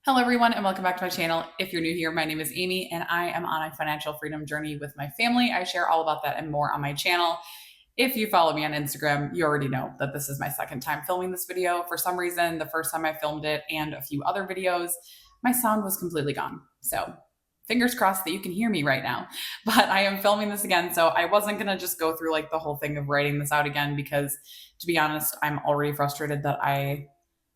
Hello, everyone, and welcome back to my channel. If you're new here, my name is Amy, and I am on a financial freedom journey with my family. I share all about that and more on my channel. If you follow me on Instagram, you already know that this is my second time filming this video. For some reason, the first time I filmed it and a few other videos, my sound was completely gone. So fingers crossed that you can hear me right now. But I am filming this again, so I wasn't going to just go through like the whole thing of writing this out again because, to be honest, I'm already frustrated that I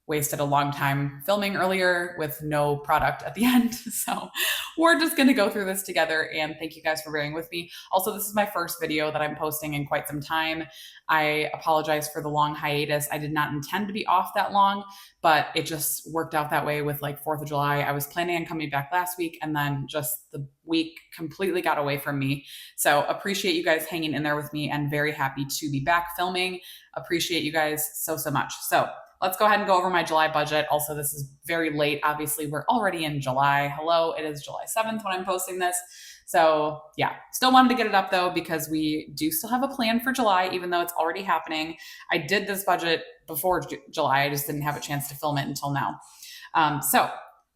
wasted a long time filming earlier with no product at the end. So we're just going to go through this together, and thank you guys for bearing with me. Also, this is my first video that I'm posting in quite some time. I apologize for the long hiatus. I did not intend to be off that long, but it just worked out that way with like 4th of July. I was planning on coming back last week, and then just the week completely got away from me. So appreciate you guys hanging in there with me, and very happy to be back filming. Appreciate you guys so much. So let's go ahead and go over my July budget. Also, this is very late. Obviously, we're already in July. Hello, it is July 7th when I'm posting this. So yeah, still wanted to get it up though, because we do still have a plan for July, even though it's already happening. I did this budget before July. I just didn't have a chance to film it until now. So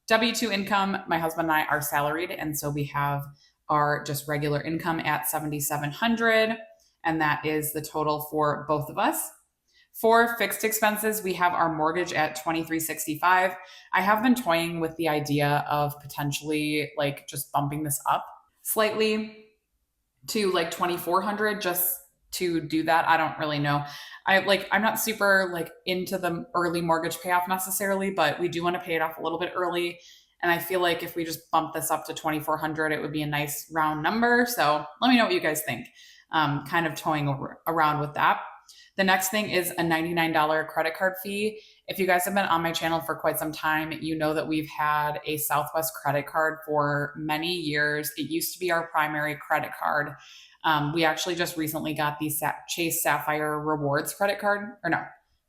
W-2 income, my husband and I are salaried. And so we have our just regular income at $7,700. And that is the total for both of us. For fixed expenses, we have our mortgage at $2,365. I have been toying with the idea of potentially like just bumping this up slightly to like $2,400 just to do that. I don't really know. I'm not super like into the early mortgage payoff necessarily, but we do want to pay it off a little bit early. And I feel like if we just bump this up to $2,400, it would be a nice round number. So let me know what you guys think. Kind of toying around with that. The next thing is a $99 credit card fee. If you guys have been on my channel for quite some time, you know that we've had a Southwest credit card for many years. It used to be our primary credit card. We actually just recently got the Chase Sapphire Rewards credit card, or no,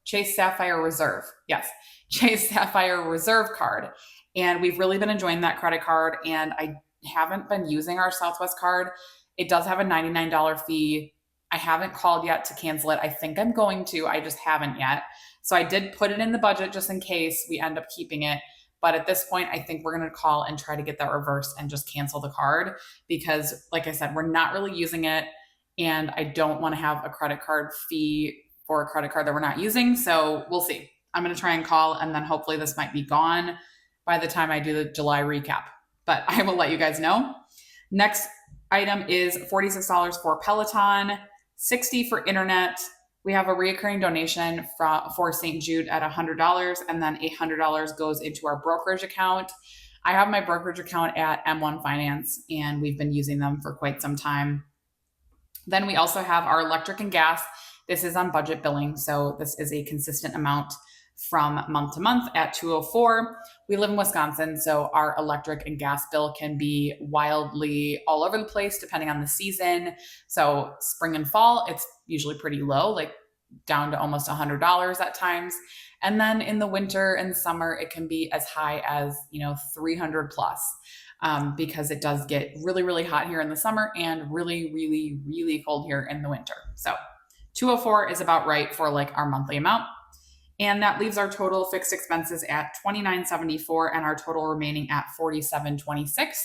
Chase Sapphire Reserve. Yes, Chase Sapphire Reserve card. And we've really been enjoying that credit card, and I haven't been using our Southwest card. It does have a $99 fee. I haven't called yet to cancel it. I think I'm going to. I just haven't yet. So I did put it in the budget just in case we end up keeping it. But at this point, I think we're going to call and try to get that reversed and just cancel the card because, like I said, we're not really using it. And I don't want to have a credit card fee for a credit card that we're not using. So we'll see. I'm going to try and call, and then hopefully this might be gone by the time I do the July recap. But I will let you guys know. Next item is $46 for Peloton. $60 for internet. We have a reoccurring donation for St. Jude at $100, and then $800 goes into our brokerage account. I have my brokerage account at M1 Finance, and we've been using them for quite some time. Then we also have our electric and gas. This is on budget billing, so this is a consistent amount from month to month at $204. We live in Wisconsin, so our electric and gas bill can be wildly all over the place depending on the season. So spring and fall, it's usually pretty low, like down to almost $100 at times. And then in the winter and summer, it can be as high as, 300 plus. Because it does get really, really hot here in the summer and really, really, really cold here in the winter. So 204 is about right for like our monthly amount. And that leaves our total fixed expenses at $2,974 and our total remaining at $4,726.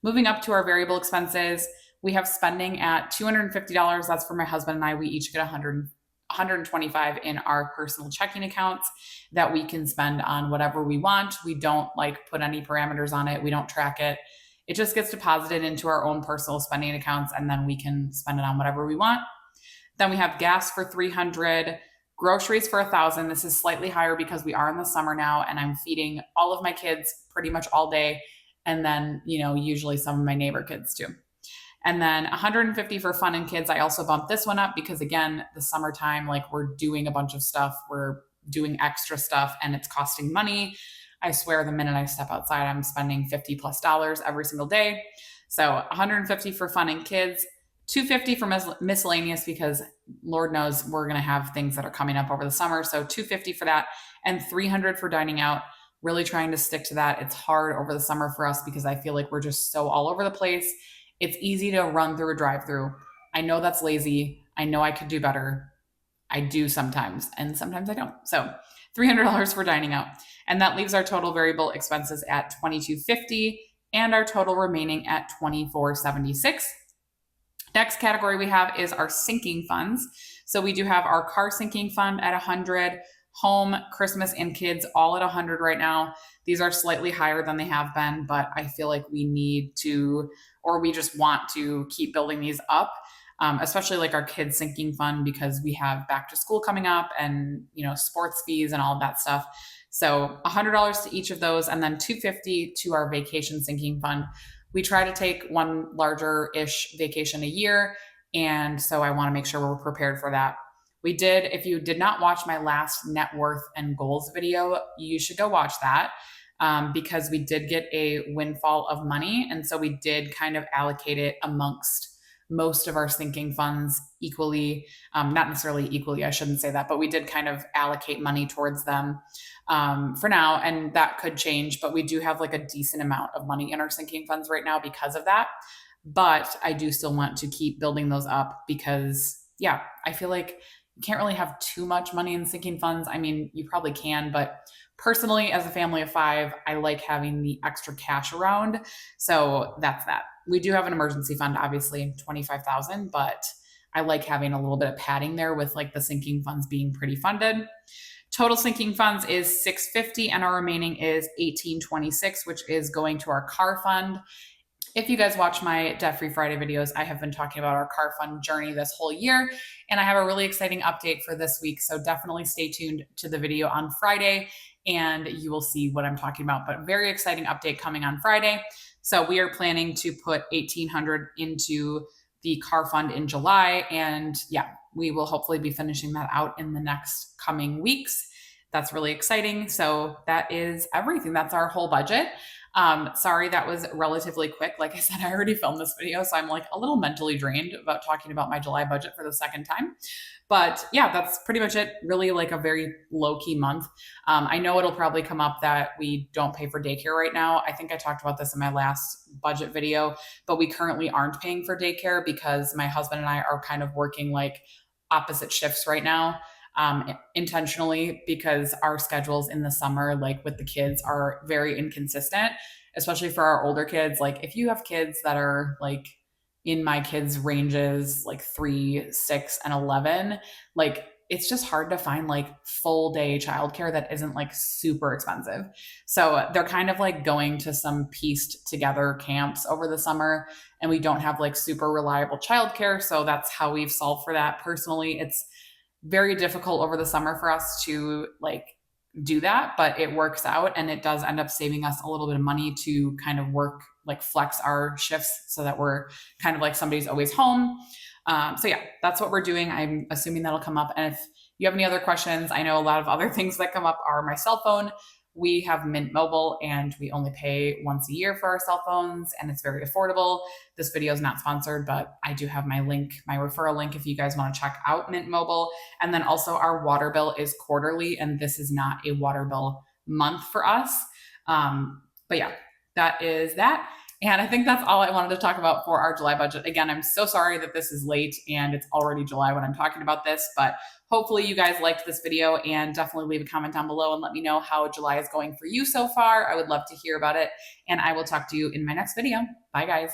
Moving up to our variable expenses, we have spending at $250. That's for my husband and I. We each get $125 in our personal checking accounts that we can spend on whatever we want. We don't like put any parameters on it. We don't track it. It just gets deposited into our own personal spending accounts, and then we can spend it on whatever we want. Then we have gas for $300. Groceries for $1,000. This is slightly higher because we are in the summer now, and I'm feeding all of my kids pretty much all day. And then, usually some of my neighbor kids too. And then $150 for fun and kids. I also bumped this one up because, again, the summertime, like we're doing a bunch of stuff. We're doing extra stuff and it's costing money. I swear the minute I step outside, I'm spending $50+ every single day. So $150 for fun and kids. $250 for miscellaneous because Lord knows we're going to have things that are coming up over the summer. So $250 for that, and $300 for dining out. Really trying to stick to that. It's hard over the summer for us because I feel like we're just so all over the place. It's easy to run through a drive-through. I know that's lazy. I know I could do better. I do sometimes, and sometimes I don't. So $300 for dining out. And that leaves our total variable expenses at $2,250 and our total remaining at $2,476. Next category we have is our sinking funds. So we do have our car sinking fund at 100, home, Christmas, and kids all at 100 right now. These are slightly higher than they have been, but I feel like we need to, or we just want to keep building these up. Especially like our kids sinking fund, because we have back to school coming up and, you know, sports fees and all of that stuff. So $100 to each of those, and then $250 to our vacation sinking fund. We try to take one larger-ish vacation a year, and so I want to make sure we're prepared for that. We did, if you did not watch my last net worth and goals video, you should go watch that, because we did get a windfall of money, and so we did kind of allocate it amongst most of our sinking funds equally. Not necessarily equally, I shouldn't say that, but we did kind of allocate money towards them for now, and that could change, but we do have like a decent amount of money in our sinking funds right now because of that. But I do still want to keep building those up because, yeah, I feel like you can't really have too much money in sinking funds. I mean, you probably can, but personally, as a family of 5, I like having the extra cash around. So that's that. We do have an emergency fund, obviously, 25,000, but I like having a little bit of padding there with like the sinking funds being pretty funded. Total sinking funds is $650, and our remaining is $1,826, which is going to our car fund. If you guys watch my Debt Free Friday videos, I have been talking about our car fund journey this whole year, and I have a really exciting update for this week. So definitely stay tuned to the video on Friday and you will see what I'm talking about. But very exciting update coming on Friday. So we are planning to put $1,800 into the car fund in July, and yeah, we will hopefully be finishing that out in the next coming weeks. That's really exciting. So that is everything. That's our whole budget. Sorry, that was relatively quick. Like I said, I already filmed this video, so I'm like a little mentally drained about talking about my July budget for the second time. But yeah, that's pretty much it. Really like a very low-key month. I know it'll probably come up that we don't pay for daycare right now. I think I talked about this in my last budget video, but we currently aren't paying for daycare because my husband and I are kind of working like opposite shifts right now. Intentionally, because our schedules in the summer, like with the kids, are very inconsistent, especially for our older kids. Like if you have kids that are like in my kids' ranges, like 3, 6, and 11, like it's just hard to find like full day childcare that isn't like super expensive. So they're kind of like going to some pieced together camps over the summer, and we don't have like super reliable childcare. So that's how we've solved for that. Personally, it's very difficult over the summer for us to like do that, but it works out, and it does end up saving us a little bit of money to kind of work, like flex our shifts so that we're kind of like somebody's always home. So yeah, that's what we're doing. I'm assuming that'll come up. And if you have any other questions, I know a lot of other things that come up are my cell phone. We have Mint Mobile, and we only pay once a year for our cell phones, and it's very affordable. This video is not sponsored, but I do have my link, my referral link, if you guys want to check out Mint Mobile. And then also our water bill is quarterly, and this is not a water bill month for us. But yeah, that is that. And I think that's all I wanted to talk about for our July budget. Again, I'm so sorry that this is late and it's already July when I'm talking about this, but hopefully you guys liked this video, and definitely leave a comment down below and let me know how July is going for you so far. I would love to hear about it, and I will talk to you in my next video. Bye guys.